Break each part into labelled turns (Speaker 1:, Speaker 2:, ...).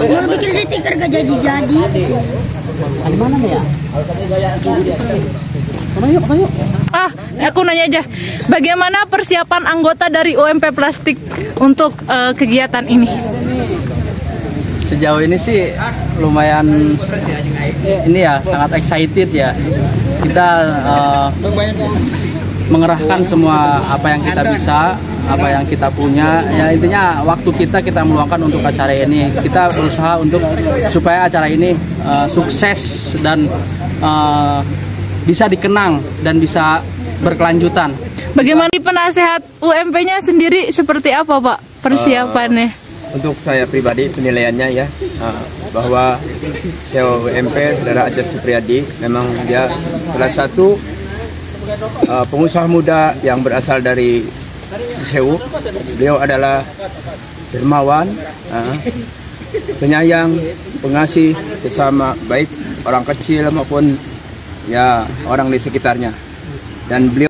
Speaker 1: Mau bikin stiker gak jadi-jadi.
Speaker 2: Di mana ya?
Speaker 3: Ah, aku nanya aja. Bagaimana persiapan anggota dari UMP Plastik untuk kegiatan ini?
Speaker 2: Sejauh ini sih lumayan ini ya, sangat excited ya. Kita mengerahkan semua apa yang kita bisa, apa yang kita punya. Ya intinya waktu kita meluangkan untuk acara ini. Kita berusaha untuk supaya acara ini sukses dan bisa dikenang dan bisa berkelanjutan.
Speaker 3: Bagaimana penasehat UMP-nya sendiri seperti apa, Pak, persiapannya?
Speaker 4: Untuk saya pribadi penilaiannya ya, bahwa CEO UMP Saudara Ajat Supriyadi memang dia salah satu pengusaha muda yang berasal dari Sewu. Beliau adalah dermawan, penyayang, pengasih sesama, baik orang kecil maupun ya orang di sekitarnya. Dan beliau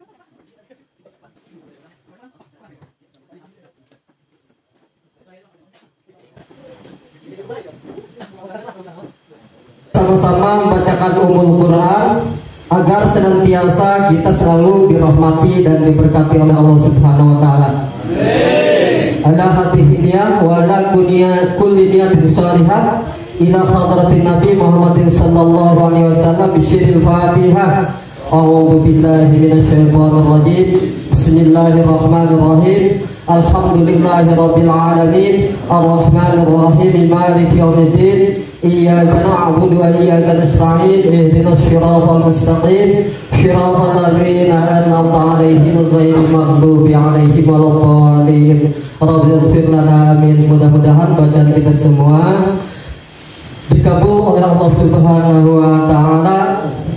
Speaker 5: sama-sama membacakan Ummul Quran agar senantiasa kita selalu dirahmati dan diberkati oleh Allah Subhanahu wa taala. Ala hadhihi niyah wa ala kulli niyatin shalihah ila hadratin Nabi Muhammadin sallallahu alaihi wasallam bisyiril Fatihah. A'udzu billahi minasyaitonir rajim. Bismillahirrahmanirrahim. Alhamdulillahi rabbil alamin. Arrahmanir rahim. Maliki yaumiddin. Iyyaka na'budu wa iyyaka nasta'in. Ihdinas siratal mustaqim. Siratal ladzina an'amta 'alaihim ghairil maghdubi 'alaihim waladdallin. Rabbi ighfir lana amin. Mudah-mudahan bacaan kita semua dikabul oleh Allah Subhanahu wa taala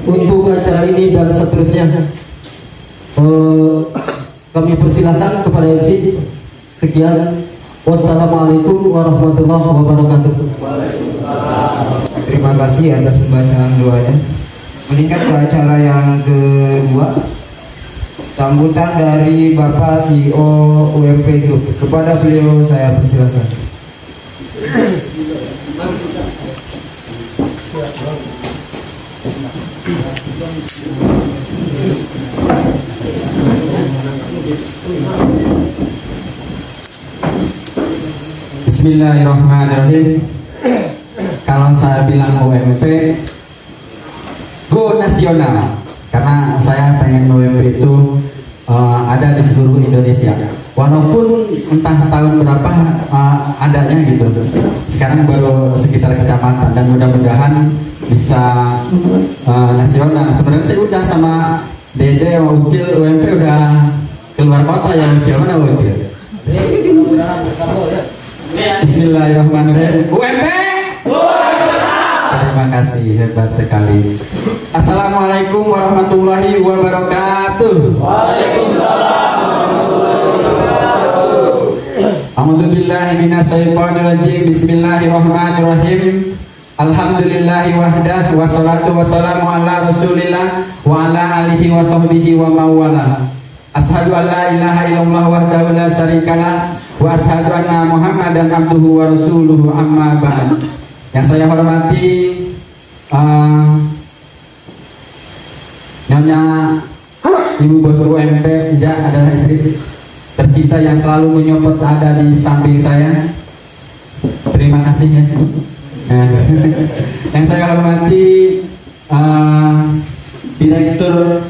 Speaker 5: untuk acara ini dan seterusnya. Kami persilakan kepada MC. Sekian. Wassalamualaikum warahmatullahi wabarakatuh.
Speaker 6: Terima kasih atas pembacaan doanya. Meningkat ke acara yang kedua, sambutan dari Bapak CEO UMP Group. Kepada beliau saya persilakan.
Speaker 5: Bismillahirrahmanirrahim. Kalau saya bilang UMP, go nasional, karena saya pengen UMP itu ada di seluruh Indonesia. Walaupun entah tahun berapa adanya gitu. Sekarang baru sekitar kecamatan dan mudah-mudahan bisa nasional. Sebenarnya saya udah sama Dede sama Ucil, UMP udah keluar kota ya. Ucil mana Ucil? Bismillahirrahmanirrahim. UMP. Terima kasih, hebat sekali. Assalamualaikum warahmatullahi wabarakatuh. Waalaikumsalam warahmatullahi wabarakatuh. A'udzubillahi minasyaitonirrajim. Bismillahirrahmanirrahim. Alhamdulillahi wahdah wassalatu wassalamu ala Rasulillah wa ala alihi wa sahbihi wa mawala. Ashhadu an la ilaha illallah wahdahu la syarikalah wa ashhadu anna Muhammadan abduhu wa rasuluhu, amma ba'd. Yang saya hormati Nyonya Ibu Bos UMP adalah istri tercinta yang selalu menyopot ada di samping saya. Terima kasih ya. Yang saya hormati Direktur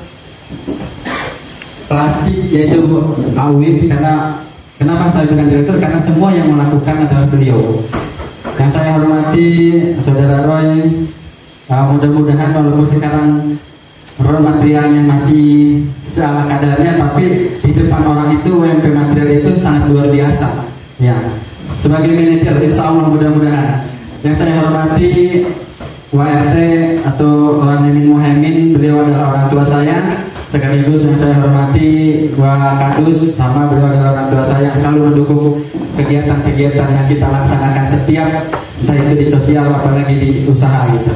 Speaker 5: Plastik yaitu Awib. Karena kenapa saya bilang direktur? Karena semua yang melakukan adalah beliau. Yang saya hormati Saudara Roy, mudah-mudahan walaupun sekarang raw materialnya masih seala kadarnya, tapi di depan orang itu UMP material itu sangat luar biasa. Ya, sebagai manajer, insya Allah mudah-mudahan. Yang saya hormati WRT atau Wanemin Muhammad, beliau adalah orang tua saya. Sekaligus yang saya hormati Wakadus, sama beliau adalah orang tua saya yang selalu mendukung kegiatan-kegiatan yang kita laksanakan setiap, entah itu di sosial apalagi di usaha gitu.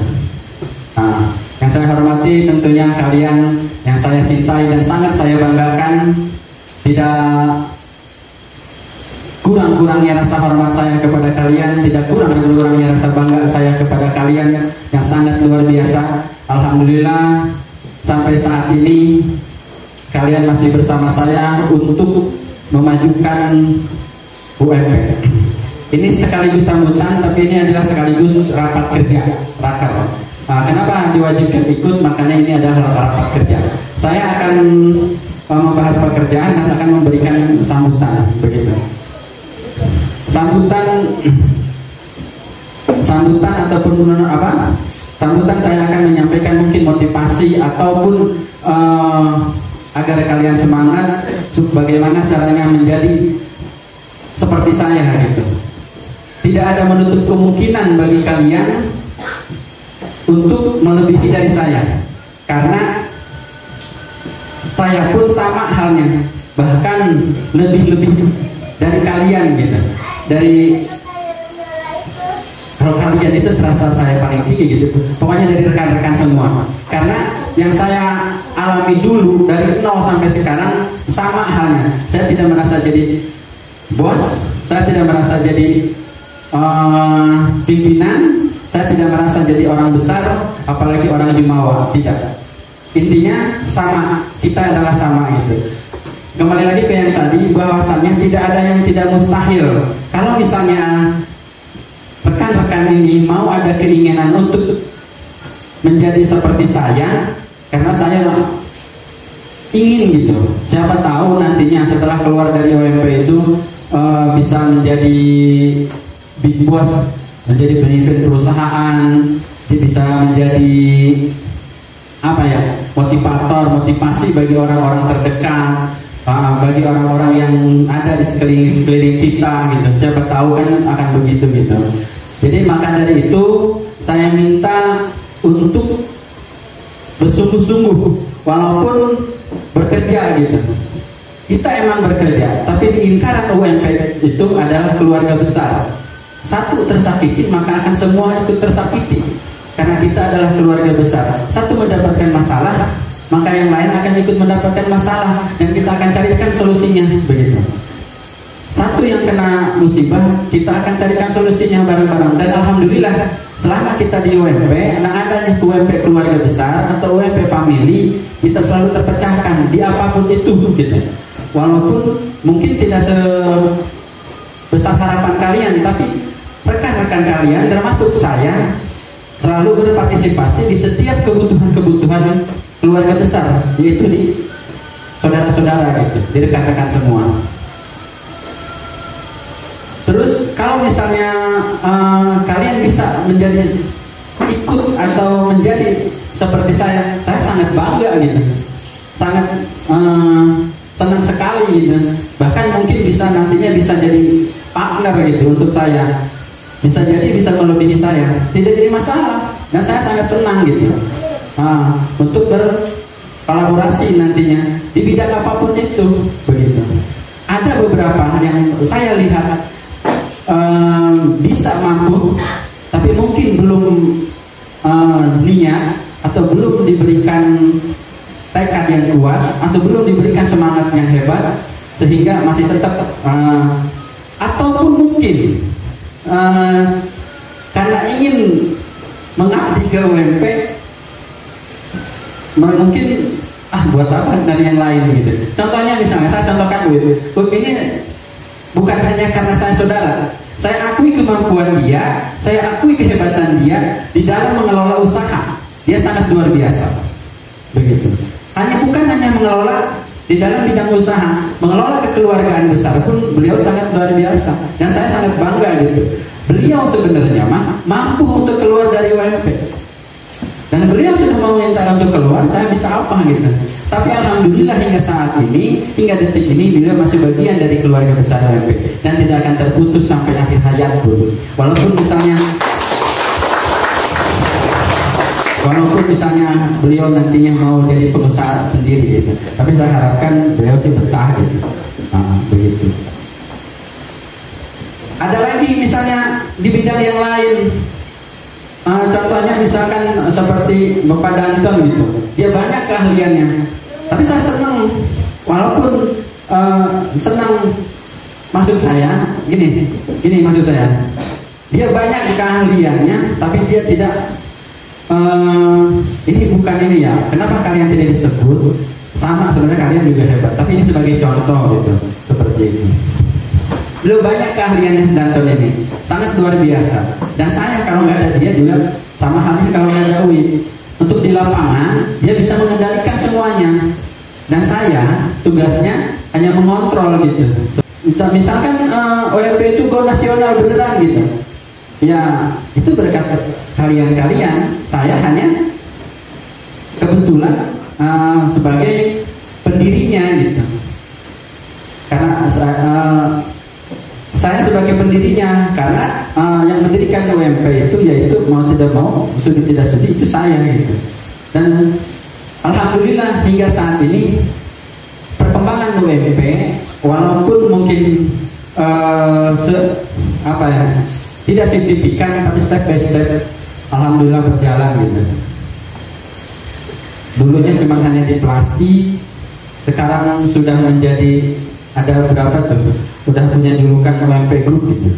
Speaker 5: Nah, yang saya hormati tentunya kalian yang saya cintai dan sangat saya banggakan, tidak kurang-kurangnya rasa hormat saya kepada kalian, tidak kurang-kurangnya rasa bangga saya kepada kalian yang sangat luar biasa. Alhamdulillah sampai saat ini kalian masih bersama saya untuk memajukan UMP. Ini sekaligus sambutan, tapi ini adalah sekaligus rapat kerja, raker. Kenapa diwajibkan ikut? Makanya ini adalah rapat kerja. Saya akan membahas pekerjaan dan akan memberikan sambutan, begitu. Sambutan ataupun apa? Sambutan saya akan menyampaikan mungkin motivasi ataupun agar kalian semangat bagaimana caranya menjadi seperti saya gitu. Tidak ada menutup kemungkinan bagi kalian untuk melebihi dari saya, karena saya pun sama halnya, bahkan lebih dari kalian gitu. Dari kalau kalian itu terasa saya paling tinggi gitu, pokoknya dari rekan-rekan semua. Karena yang saya alami dulu dari 0 sampai sekarang sama halnya. Saya tidak merasa jadi bos, saya tidak merasa jadi pimpinan, saya tidak merasa jadi orang besar, apalagi orang jumawa, tidak. Intinya sama, kita adalah sama gitu. Kembali lagi ke yang tadi, bahwasannya tidak ada yang tidak mustahil. Kalau misalnya rekan-rekan ini mau ada keinginan untuk menjadi seperti saya, karena saya ingin gitu. Siapa tahu nantinya setelah keluar dari OMP itu bisa menjadi big boss, menjadi pemimpin perusahaan, bisa menjadi apa ya, motivasi bagi orang-orang terdekat, bagi orang-orang yang ada di sekeliling kita gitu. Siapa tahu kan akan begitu gitu. Jadi maka dari itu saya minta untuk bersungguh-sungguh walaupun bekerja gitu. Kita emang bekerja, tapi di lingkaran UMP itu adalah keluarga besar. Satu tersakiti maka akan semua ikut tersakiti, karena kita adalah keluarga besar. Satu mendapatkan masalah, maka yang lain akan ikut mendapatkan masalah, dan kita akan carikan solusinya, begitu. Satu yang kena musibah, kita akan carikan solusinya bareng-bareng. Dan alhamdulillah selama kita di UMP, adanya UMP keluarga besar atau UMP family, kita selalu terpecahkan di apapun itu gitu. Walaupun mungkin tidak sebesar harapan kalian, tapi rekan-rekan kalian termasuk saya selalu berpartisipasi di setiap kebutuhan-kebutuhan keluarga besar, yaitu di saudara-saudara gitu, di rekan-rekan semua. Terus kalau misalnya kalian bisa menjadi ikut atau menjadi seperti saya sangat bangga gitu, sangat senang sekali gitu. Bahkan mungkin bisa nantinya bisa jadi partner gitu untuk saya, bisa jadi bisa melebihi saya, tidak jadi masalah, dan saya sangat senang gitu untuk berkolaborasi nantinya di bidang apapun itu, begitu. Ada beberapa yang saya lihat bisa mampu, tapi mungkin belum niat atau belum diberikan tekad yang kuat atau belum diberikan semangat yang hebat, sehingga masih tetap ataupun mungkin karena ingin mengabdi ke UMP, mungkin buat apa dari yang lain gitu. Contohnya misalnya saya contohkan WIP ini bukan hanya karena saya saudara, saya akui kemampuan dia, saya akui kehebatan dia di dalam mengelola usaha. Dia sangat luar biasa, begitu. Bukan hanya mengelola di dalam bidang usaha, mengelola kekeluargaan besar pun beliau sangat luar biasa, dan saya sangat bangga gitu. Beliau sebenarnya mampu untuk keluar dari UMP, dan beliau sudah meminta untuk keluar, saya bisa apa gitu. Tapi alhamdulillah hingga saat ini, hingga detik ini, beliau masih bagian dari keluarga besar UMP dan tidak akan terputus sampai akhir hayat pun. Walaupun misalnya beliau nantinya mau jadi pengusaha sendiri gitu, tapi saya harapkan beliau sih betah gitu. Begitu. Ada lagi misalnya di bidang yang lain, contohnya misalkan seperti Bapak Danton gitu, dia banyak keahliannya, tapi saya senang, walaupun senang maksud saya gini maksud saya, dia banyak keahliannya tapi dia tidak ini bukan ini ya, kenapa kalian tidak disebut, sama sebenarnya kalian juga hebat, tapi ini sebagai contoh gitu, seperti ini. Lu banyak keahliannya Danton ini, sangat luar biasa. Dan saya kalau nggak ada dia juga sama halnya kalau nggak ada Uwi. Untuk di lapangan dia bisa mengendalikan semuanya. Dan saya tugasnya hanya mengontrol gitu. Misalkan OMP itu go nasional beneran gitu. Ya itu berkat kalian. Saya hanya kebetulan sebagai pendirinya gitu. Karena saya sebagai pendirinya, karena yang mendirikan UMP itu yaitu mau tidak mau, sudi tidak sudi itu saya gitu. Dan alhamdulillah hingga saat ini perkembangan UMP walaupun mungkin tidak signifikan, tapi step by step alhamdulillah berjalan gitu. Dulunya cuma hanya di plastik, sekarang sudah menjadi ada berapa tuh? Udah punya julukan UMP Group gitu.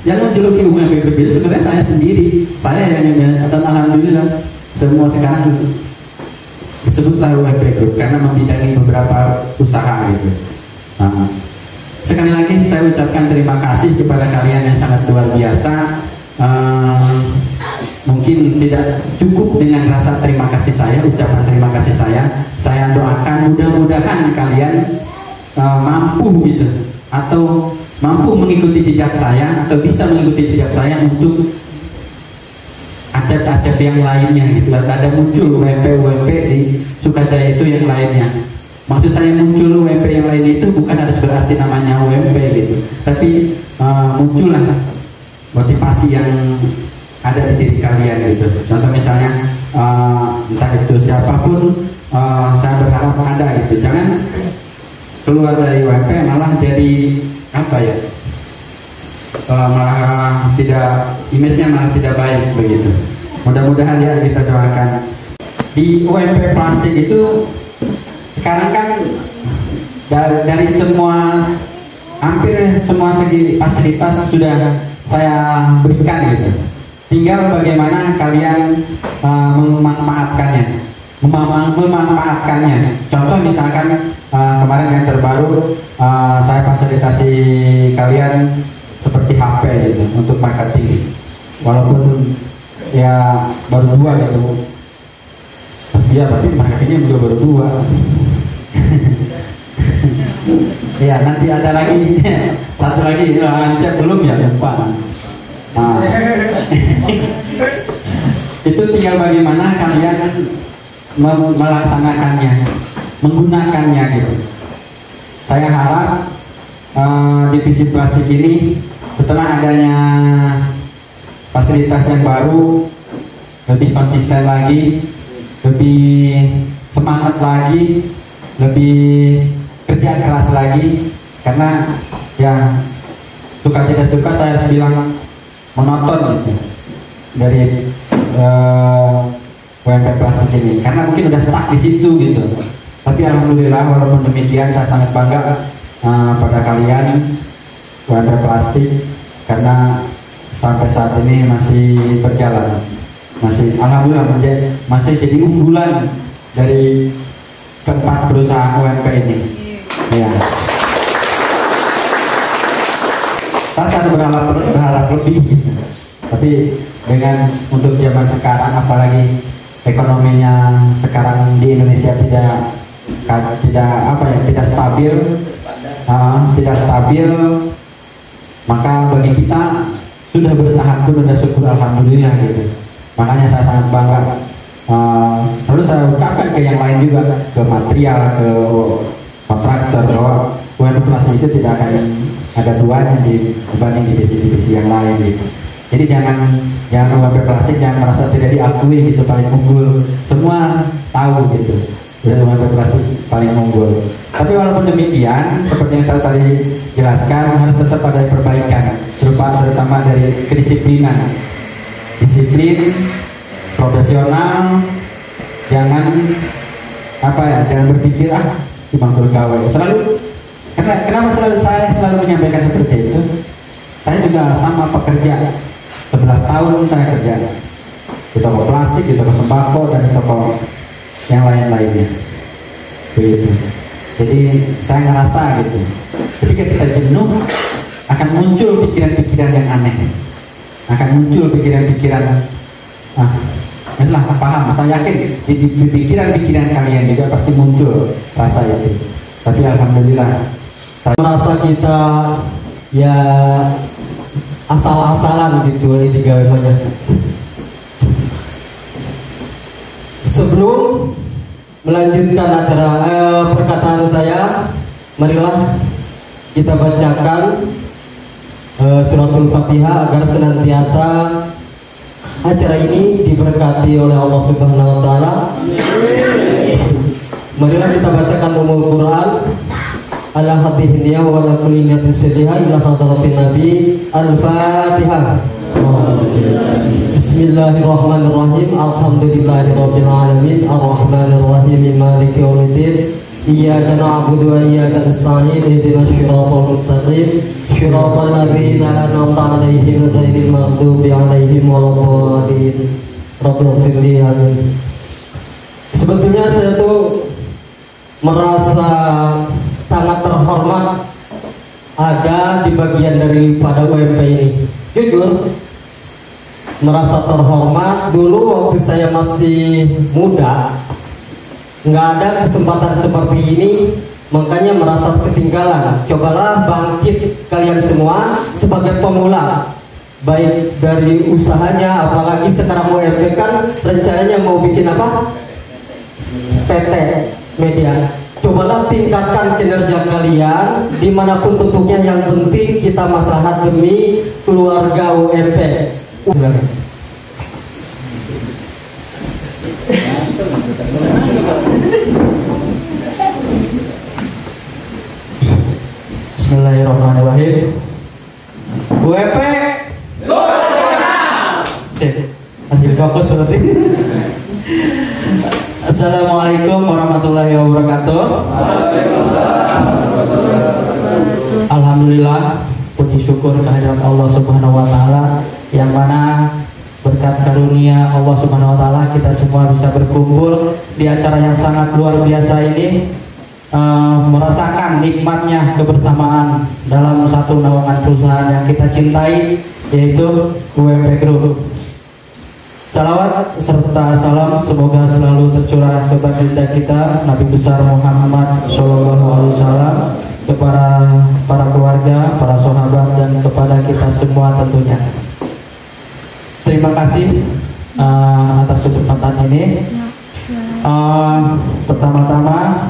Speaker 5: Yang menjuluki UMP Group itu sebenarnya saya sendiri. Saya yang dan alhamdulillah semua sekarang disebutlah UMP Group karena membidangi beberapa usaha gitu. Sekali lagi saya ucapkan terima kasih kepada kalian yang sangat luar biasa. Mungkin tidak cukup dengan rasa terima kasih saya, ucapan terima kasih saya. Saya doakan mudah-mudahan kalian mampu gitu, atau mampu mengikuti jejak saya, atau bisa mengikuti jejak saya untuk acap-acap yang lainnya gitu. Ada muncul UMP di Sukajaya itu yang lainnya. Maksud saya muncul UMP yang lain itu bukan harus berarti namanya UMP gitu, tapi muncullah motivasi yang ada di diri kalian gitu. Contoh misalnya entah itu siapapun, saya berharap ada gitu. Jangan keluar dari UMP malah jadi apa ya, malah tidak, image-nya malah tidak baik begitu. Mudah-mudahan ya kita doakan. Di UMP plastik itu sekarang kan dari semua, hampir semua segi fasilitas sudah saya berikan gitu. Tinggal bagaimana kalian memanfaatkannya. Contoh misalkan kemarin yang terbaru saya fasilitasi kalian seperti HP gitu untuk marketing, walaupun ya baru 2 gitu ya, tapi marketingnya juga baru 2. Ya nanti ada lagi satu lagi, Ancep belum ya, lupa. Itu tinggal bagaimana kalian melaksanakannya, menggunakannya gitu. Saya harap divisi plastik ini setelah adanya fasilitas yang baru lebih konsisten lagi, lebih semangat lagi, lebih kerja keras lagi. Karena ya suka tidak suka saya harus bilang monoton gitu dari UMP plastik ini, karena mungkin udah stuck di situ gitu. Tapi alhamdulillah walaupun demikian saya sangat bangga pada kalian UMP plastik, karena sampai saat ini masih berjalan, masih alhamdulillah masih jadi unggulan dari keempat perusahaan UMP ini. Ya. Saya berharap lebih gitu. Tapi dengan untuk zaman sekarang, apalagi ekonominya sekarang di Indonesia tidak stabil, maka bagi kita sudah bertahan pun sudah syukur alhamdulillah gitu. Makanya saya sangat bangga. Selalu saya ucapkan ke yang lain juga, ke material, ke kontraktor, bahwa UMP plastik itu tidak akan ada duanya dibanding divisi-divisi yang lain gitu. Jadi jangan UMP plastik jangan merasa tidak diakui gitu paling unggul. Semua tahu gitu, dan UMP plastik paling unggul. Tapi walaupun demikian, seperti yang saya tadi jelaskan, harus tetap ada perbaikan, terutama dari kedisiplinan, disiplin, profesional. Jangan jangan berpikir cuma bergawe. Selalu Kenapa saya selalu menyampaikan seperti itu? Saya juga sama pekerja, 11 tahun saya kerja di toko plastik, di toko sembako, dan di toko yang lain-lainnya. Begitu. Jadi saya ngerasa gitu, ketika kita jenuh akan muncul pikiran-pikiran yang aneh, akan muncul pikiran-pikiran paham, saya yakin di pikiran-pikiran kalian juga pasti muncul rasa itu. Tapi alhamdulillah saya merasa kita ya asal-asalan gitu ini digawe. Sebelum melanjutkan acara perkataan saya, marilah kita bacakan suratul Fatihah agar senantiasa acara ini diberkati oleh Allah Subhanahu wa taala. Marilah kita bacakan umul Quran ala hadhihi niyah wa ala kulli niyatin sedihah ila hadratin Nabi. Al-Fatihah. Bismillahirrahmanirrahim. Alhamdulillahirabbil alamin arrahmanir rahim maliki yaumiddin. Iyyaka na'budu wa iyyaka nasta'in ihdinas siratal mustaqim siratal ladzina an'amta 'alaihim ghairil maghdubi 'alaihim waladdallin. Rabbighfirli. Amin. Sebetulnya saya tuh merasa sangat terhormat ada di bagian daripada UMP ini. Jujur merasa terhormat. Dulu waktu saya masih muda nggak ada kesempatan seperti ini, makanya merasa ketinggalan. Cobalah bangkit kalian semua sebagai pemula, baik dari usahanya, apalagi sekarang UMP kan rencananya mau bikin apa? PT Media. Cobalah tingkatkan kinerja kalian dimanapun bentuknya, yang penting kita maslahat demi keluarga UMP.
Speaker 2: Bismillahirrahmanirrahim. UMP hasil fokus berarti. Assalamualaikum warahmatullahi wabarakatuh. Alhamdulillah, puji syukur kehadirat Allah Subhanahu wa taala, yang mana berkat karunia Allah Subhanahu wa taala kita semua bisa berkumpul di acara yang sangat luar biasa ini, merasakan nikmatnya kebersamaan dalam satu naungan perusahaan yang kita cintai, yaitu UMP Group. Salawat serta salam semoga selalu tercurah kepada baginda kita Nabi besar Muhammad SAW, kepada para keluarga, para sahabat, dan kepada kita semua tentunya. Terima kasih atas kesempatan ini. Pertama-tama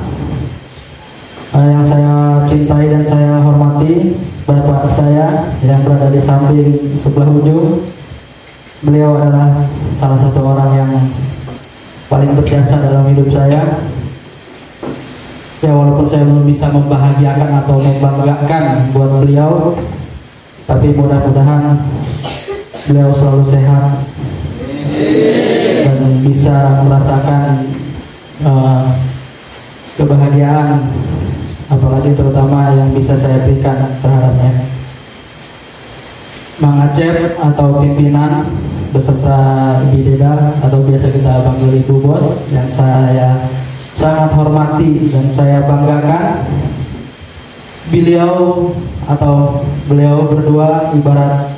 Speaker 2: yang saya cintai dan saya hormati bapak saya yang berada di samping sebelah ujung. Beliau adalah salah satu orang yang paling berjasa dalam hidup saya. Ya, walaupun saya belum bisa membahagiakan atau membanggakan buat beliau, tapi mudah-mudahan beliau selalu sehat dan bisa merasakan kebahagiaan, apalagi terutama yang bisa saya berikan terhadapnya. Mang Acep atau pimpinan beserta Bideda atau biasa kita panggil Ibu Bos, yang saya sangat hormati dan saya banggakan. Beliau berdua ibarat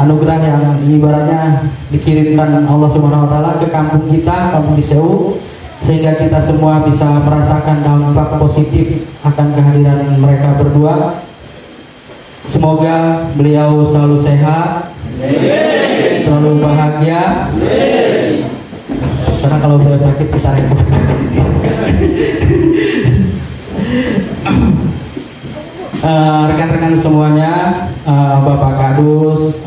Speaker 2: anugerah yang ibaratnya dikirimkan Allah Subhanahu wa taala ke kampung kita, kampung Disewu, sehingga kita semua bisa merasakan dampak positif akan kehadiran mereka berdua. Semoga beliau selalu sehat, selalu bahagia, karena kalau beliau sakit kita repot. Rekan-rekan semuanya, Bapak Kadus,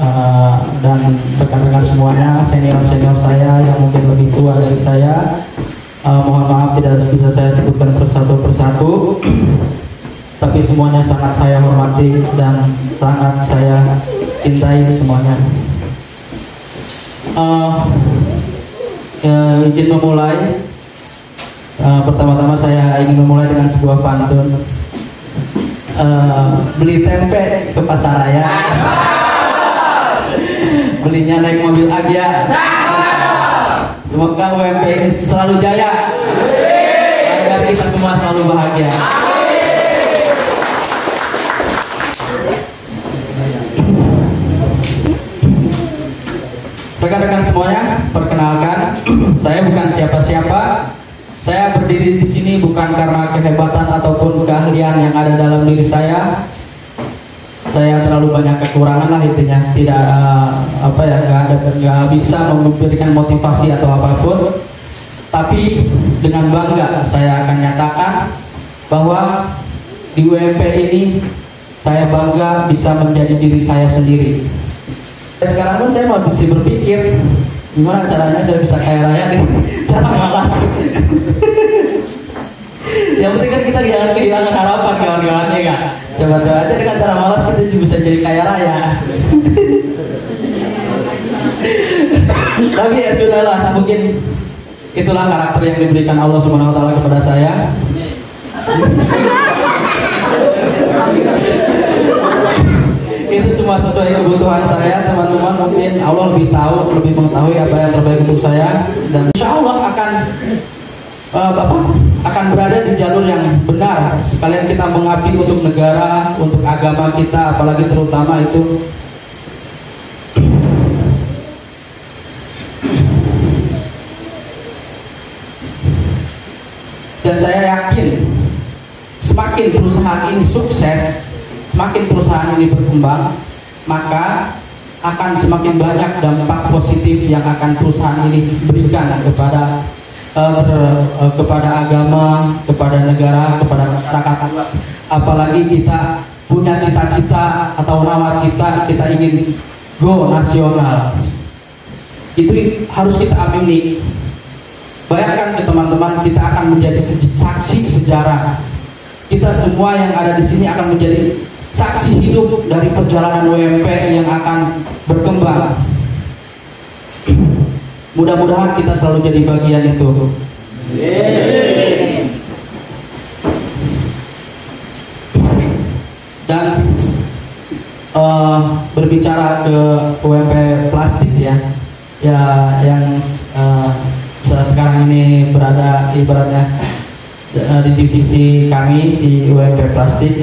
Speaker 2: dan rekan-rekan semuanya, senior-senior saya yang mungkin lebih tua dari saya, mohon maaf tidak bisa saya sebutkan persatu, tapi semuanya sangat saya hormati dan sangat saya cintai semuanya. Izin memulai. Pertama-tama saya ingin memulai dengan sebuah pantun. Beli tempe ke pasar raya, belinya naik mobil Agya. Semoga UMP ini selalu jaya, agar kita semua selalu bahagia. Rekan-rekan semuanya, perkenalkan, saya bukan siapa-siapa. Saya berdiri di sini bukan karena kehebatan ataupun keahlian yang ada dalam diri saya. Saya terlalu banyak kekurangan lah intinya. Tidak nggak bisa memberikan motivasi atau apapun. Tapi dengan bangga saya akan nyatakan bahwa di UMP ini saya bangga bisa menjadi diri saya sendiri. Sekarang pun saya masih berpikir gimana caranya saya bisa kaya raya nih. Cara malas. Yang penting kan kita jangan kehilangan harapan kawan-kawannya kak. Coba-coba aja dengan cara malas kita juga bisa jadi kaya raya. Tapi ya sudahlah, mungkin itulah karakter yang diberikan Allah Subhanahu Wa Taala kepada saya. Itu semua sesuai kebutuhan saya, teman-teman. Mungkin Allah lebih tahu, lebih mengetahui apa yang terbaik untuk saya, dan insya Allah akan berada di jalur yang benar. Sekalian kita mengabdi untuk negara, untuk agama kita, apalagi terutama itu. Dan saya yakin semakin perusahaan ini sukses, semakin perusahaan ini berkembang, maka akan semakin banyak dampak positif yang akan perusahaan ini berikan kepada agama, kepada negara, kepada masyarakat. Apalagi kita punya cita-cita atau nawacita, kita ingin go nasional. Itu harus kita amini. Bayangkan ke teman-teman, kita akan menjadi saksi sejarah. Kita semua yang ada di sini akan menjadi saksi hidup dari perjalanan UMP yang akan berkembang. Mudah-mudahan kita selalu jadi bagian itu. Dan berbicara ke UMP plastik ya yang sekarang ini berada ibaratnya di divisi kami di UMP plastik.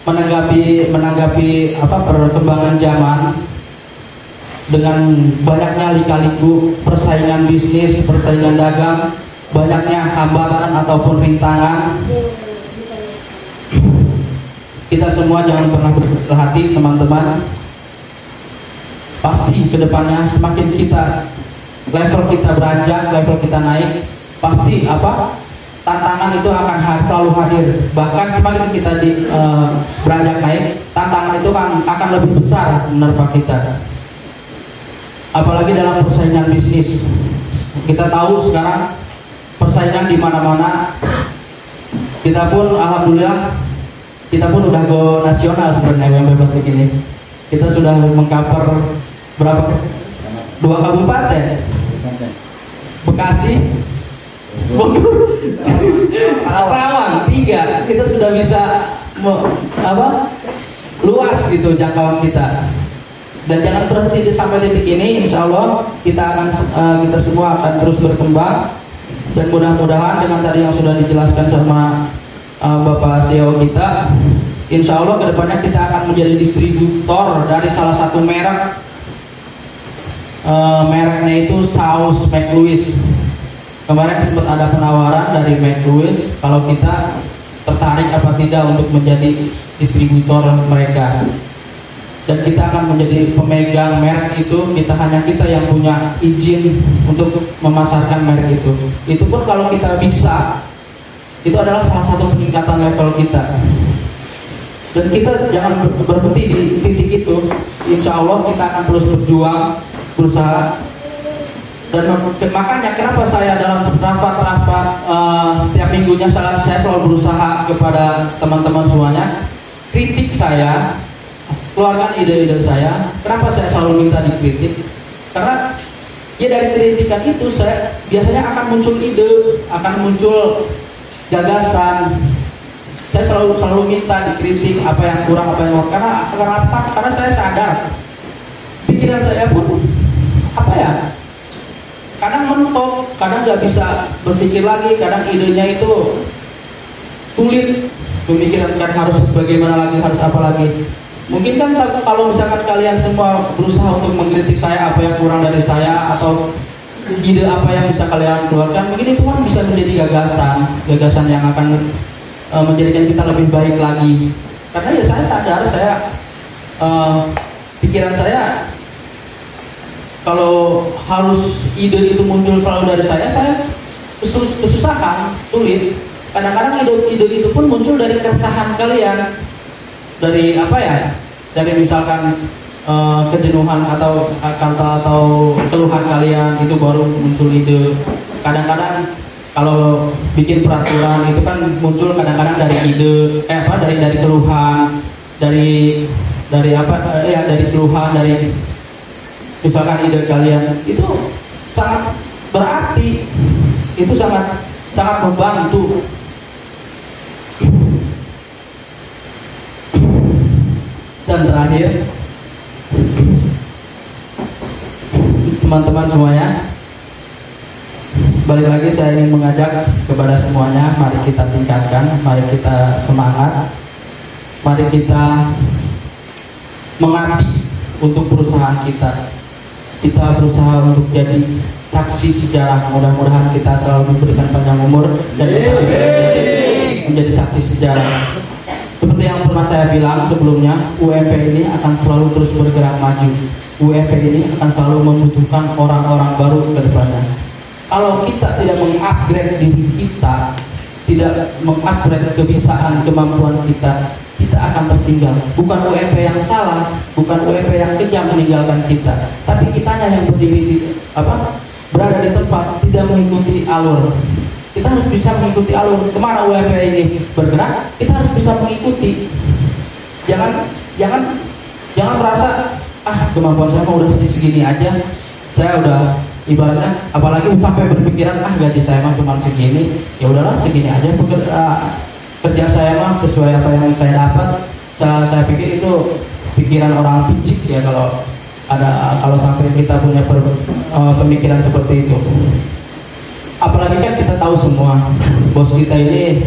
Speaker 2: menanggapi perkembangan zaman dengan banyaknya lika-liku persaingan bisnis, persaingan dagang, banyaknya hambatan ataupun rintangan. Kita semua jangan pernah berkecil hati, teman-teman. Pasti kedepannya semakin level kita beranjak, level kita naik, pasti tantangan itu akan selalu hadir. Bahkan semakin kita beranjak naik, tantangan itu akan lebih besar menerpa kita. Apalagi dalam persaingan bisnis. Kita tahu sekarang persaingan di mana-mana. Kita pun alhamdulillah, kita pun udah go nasional sebenarnya UMP plastik ini. Kita sudah mengcover berapa? 2 kabupaten. Bekasi, Bogor, Karawang, 3. Kita sudah bisa luas gitu jangkauan kita. Dan jangan berhenti sampai titik ini. Insya Allah kita semua akan terus berkembang. Dan mudah-mudahan dengan tadi yang sudah dijelaskan sama Bapak CEO kita, insya Allah kedepannya kita akan menjadi distributor dari salah satu merek. Mereknya itu saus McLouis. Kemarin sempat ada penawaran dari McLouis kalau kita tertarik apa tidak untuk menjadi distributor mereka. Dan kita akan menjadi pemegang merek itu. Hanya kita yang punya izin untuk memasarkan merek itu. Itu pun kalau kita bisa, itu adalah salah satu peningkatan level kita. Dan kita jangan berhenti di titik itu. Insya Allah kita akan terus berjuang, berusaha. Dan makanya kenapa saya dalam rapat-rapat setiap minggunya saya selalu berusaha kepada teman-teman semuanya, kritik saya, keluarkan ide-ide saya. Kenapa saya selalu minta dikritik? Karena Ya dari kritikan itu saya biasanya akan muncul ide, akan muncul gagasan. Saya selalu minta dikritik apa yang kurang, apa yang kurang. Karena saya sadar pikiran saya pun apa ya, kadang mentok, kadang nggak bisa berpikir lagi, kadang idenya itu sulit pemikiran, kan harus bagaimana lagi, harus apa lagi. Mungkin kan kalau misalkan kalian semua berusaha untuk mengkritik saya apa yang kurang dari saya atau ide apa yang bisa kalian keluarkan, mungkin itu kan bisa menjadi gagasan yang akan menjadikan kita lebih baik lagi. Karena ya saya sadar, pikiran saya kalau harus ide itu muncul selalu dari saya kesusahan, sulit. Kadang-kadang ide itu pun muncul dari keresahan kalian, dari apa ya, dari misalkan kejenuhan atau keluhan kalian, itu baru muncul ide. Kadang-kadang kalau bikin peraturan itu kan muncul kadang-kadang dari ide, dari keluhan, dari keluhan, dari misalkan ide kalian itu sangat berarti, itu sangat membantu. Dan terakhir, teman-teman semuanya, balik lagi saya ingin mengajak kepada semuanya, mari kita tingkatkan, mari kita semangat, mari kita mengabdi untuk perusahaan kita. Kita berusaha untuk jadi saksi sejarah. Mudah-mudahan kita selalu diberikan panjang umur dan kita bisa menjadi saksi sejarah. Seperti yang pernah saya bilang sebelumnya, UMP ini akan selalu terus bergerak maju. UMP ini akan selalu membutuhkan orang-orang baru ke depannya. Kalau kita tidak mengupgrade diri kita, tidak mengupgrade kebiasaan, kemampuan kita, kita akan tertinggal. Bukan UMP yang salah, bukan UMP yang kejam meninggalkan kita, tapi kitanya yang berada di tempat, tidak mengikuti alur. Kita harus bisa mengikuti alur kemana UMP ini bergerak. Kita harus bisa mengikuti. Jangan merasa kemampuan saya udah segini aja. Saya udah ibaratnya, apalagi sampai berpikiran gaji saya mah cuma segini. Ya udahlah segini aja. Kerja saya mah sesuai apa yang saya dapat. Saya pikir itu pikiran orang picik ya, kalau sampai kita punya pemikiran seperti itu. Apalagi kan kita tahu semua bos kita ini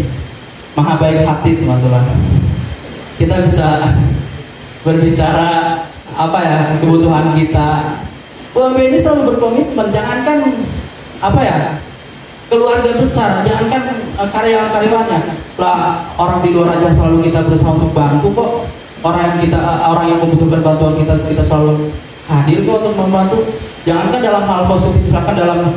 Speaker 2: maha baik hati, teman-teman. Kita bisa berbicara kebutuhan kita. UMP ini selalu berkomitmen, jangankan keluarga besar, jangankan karyawan-karyawannya lah, orang di luar aja selalu kita berusaha untuk bantu kok. Orang yang membutuhkan bantuan kita selalu hadir kok untuk membantu. Jangankan dalam hal positif, misalkan dalam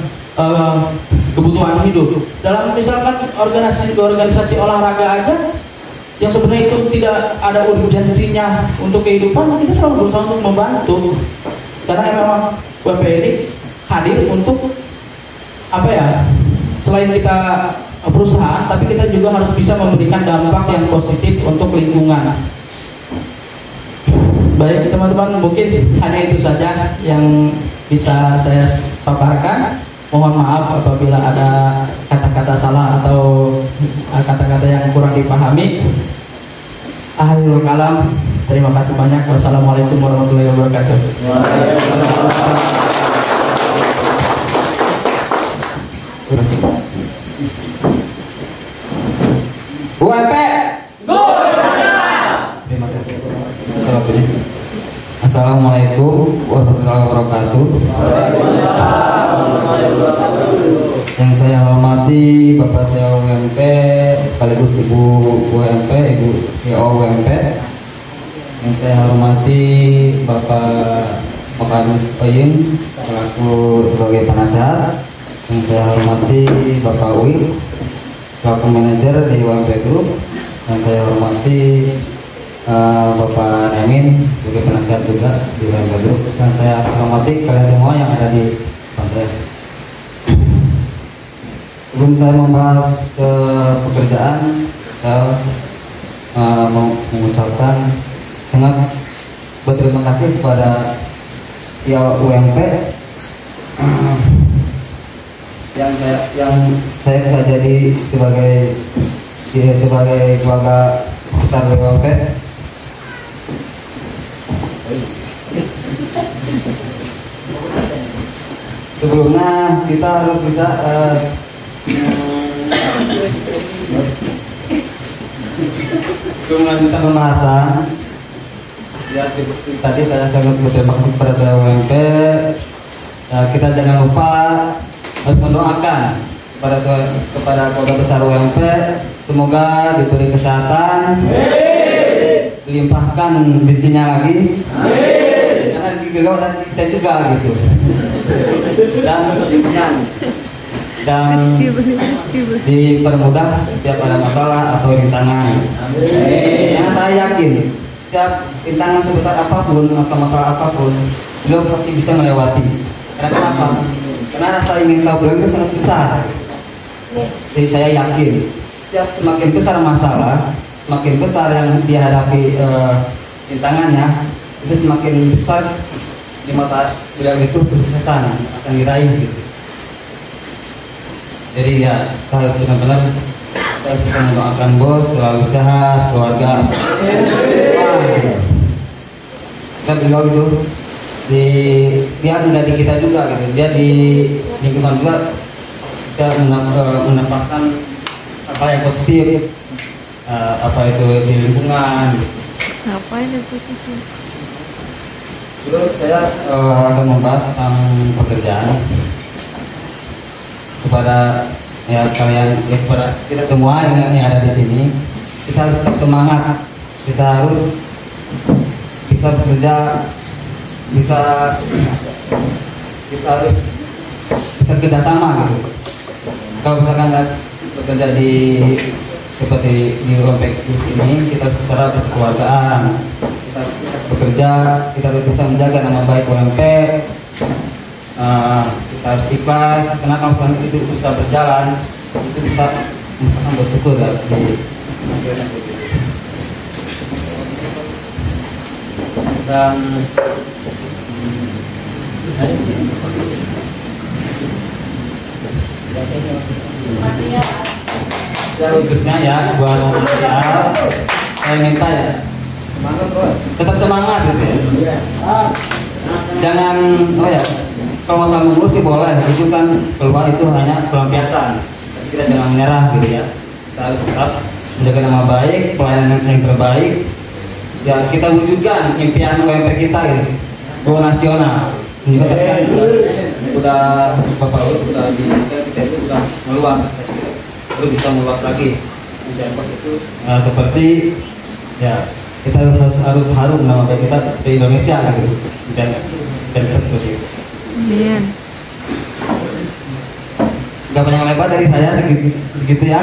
Speaker 2: kebutuhan hidup, dalam misalkan organisasi olahraga aja yang sebenarnya itu tidak ada urgensinya untuk kehidupan, kita selalu berusaha untuk membantu. Karena memang UMP ini hadir untuk selain kita perusahaan, tapi kita juga harus bisa memberikan dampak yang positif untuk lingkungan. Baik teman-teman, mungkin hanya itu saja yang bisa saya paparkan. Mohon maaf apabila ada kata-kata salah atau kata-kata yang kurang dipahami. Akhirul kalam, terima kasih banyak. Wassalamualaikum warahmatullahi wabarakatuh.
Speaker 5: UMP terima kasih. Assalamualaikum warahmatullahi wabarakatuh. Yang saya hormati Bapak CEO UMP sekaligus Ibu UMP, Ibu CEO UMP. Yang saya hormati Bapak Makanis Oying selaku sebagai penasehat. Yang saya hormati Bapak Uwi selaku manajer di UMP Group. Yang saya hormati Bapak Nemin sebagai penasehat juga di UMP Group. Dan saya hormati kalian semua yang ada di depan saya. Sebelum saya membahas ke pekerjaan, saya mau mengucapkan sangat berterima kasih kepada CEO UMP
Speaker 6: yang saya bisa jadi sebagai keluarga besar UMP. Sebelumnya kita harus bisa melanjutkan pembahasan. Ya, tadi saya sangat berterima kasih kepada saya UMP. Kita jangan lupa harus mendoakan kepada keluarga besar UMP, semoga diberi kesehatan, dilimpahkan rezekinya lagi, karena rezeki beliau dan kita juga gitu, dan dipermudah setiap ada masalah atau rintangan. Karena saya yakin setiap rintangan sebesar apapun atau masalah apapun, beliau pasti bisa melewati. Karena kenapa? Karena rasa ingin tahu beliau itu sangat besar. Jadi saya yakin semakin besar masalah, semakin besar yang dihadapi rintangannya, itu semakin besar di mata beliau itu kesuksesan akan diraih gitu. Jadi ya kita harus benar-benar bisa mendoakan bos selalu sehat, keluarga. Kita beliau itu dia menjadi kita juga gitu, dia di lingkungan juga kita mendapatkan apa yang positif, apa itu di lingkungan.
Speaker 3: Apa yang positif?
Speaker 6: Terus saya akan membahas tentang pekerjaan kepada ya kalian, ya, kepada kita semua yang ada di sini. Kita harus tetap semangat, kita harus bisa bekerja, kita harus bisa kerjasama gitu. Kalau misalkan bekerja seperti di UMP ini, kita secara kekeluargaan, kita bekerja, kita harus bisa menjaga nama baik UMP. Kita harus ikhlas, karena kalau misalkan itu bisa berjalan, itu bisa misalkan bersyukur ya di masyarakat itu. Dan ya khususnya ya buat saya minta ya tetap semangat gitu ya. Jangan kalau masalah mulus sih boleh, itu kan keluar itu hanya pelampiasan. Kita jangan menyerah gitu ya. Kita harus tetap menjaga nama baik, pelayanan yang terbaik. Ya kita wujudkan impian UMP kita gitu, go nasional. Ini kan udah Bapak udah di kita itu udah meluas, itu bisa meluas lagi. Seperti ya kita harus harum nama baik kita di Indonesia gitu, dan seperti itu.
Speaker 3: Amin.
Speaker 6: Gak panjang lebar dari saya segitu ya.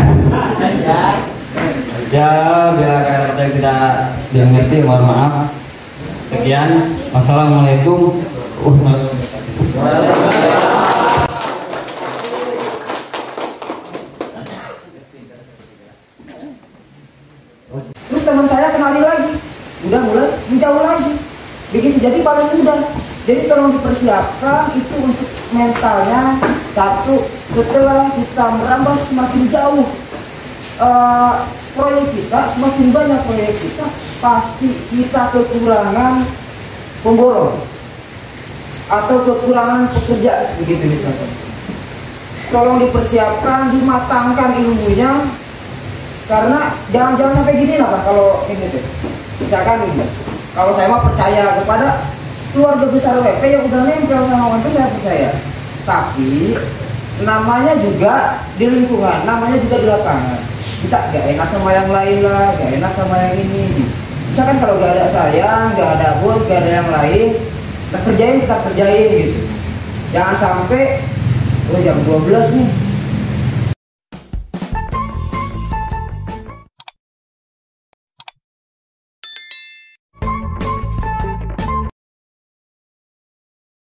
Speaker 6: Ya bila kata-kata yang tidak dimengerti mohon maaf. Sekian, wassalamualaikum warahmatullahi wabarakatuh.
Speaker 7: Terus teman saya kenali lagi, udah mulai menjauh lagi. Begitu, jadi paling mudah. Jadi tolong dipersiapkan itu untuk mentalnya. Satu, setelah kita merambah semakin jauh proyek kita, semakin banyak proyek kita, pasti kita kekurangan pemborong atau kekurangan pekerja, begitu misalkan. Tolong dipersiapkan, dimatangkan ilmunya, karena jangan sampai gini lah Pak, kalau ini tuh. Misalkan ini, kalau saya mah percaya kepada keluarga besar WP yang udah nempel sama orang itu, saya percaya. Tapi namanya juga di lingkungan, namanya juga di lapangan. Kita gak enak sama yang lain lah, gak enak sama yang ini. Misalkan kalau gak ada saya, gak ada bos, gak ada yang lain, kita kerjain gitu. Jangan sampai jam 12 nih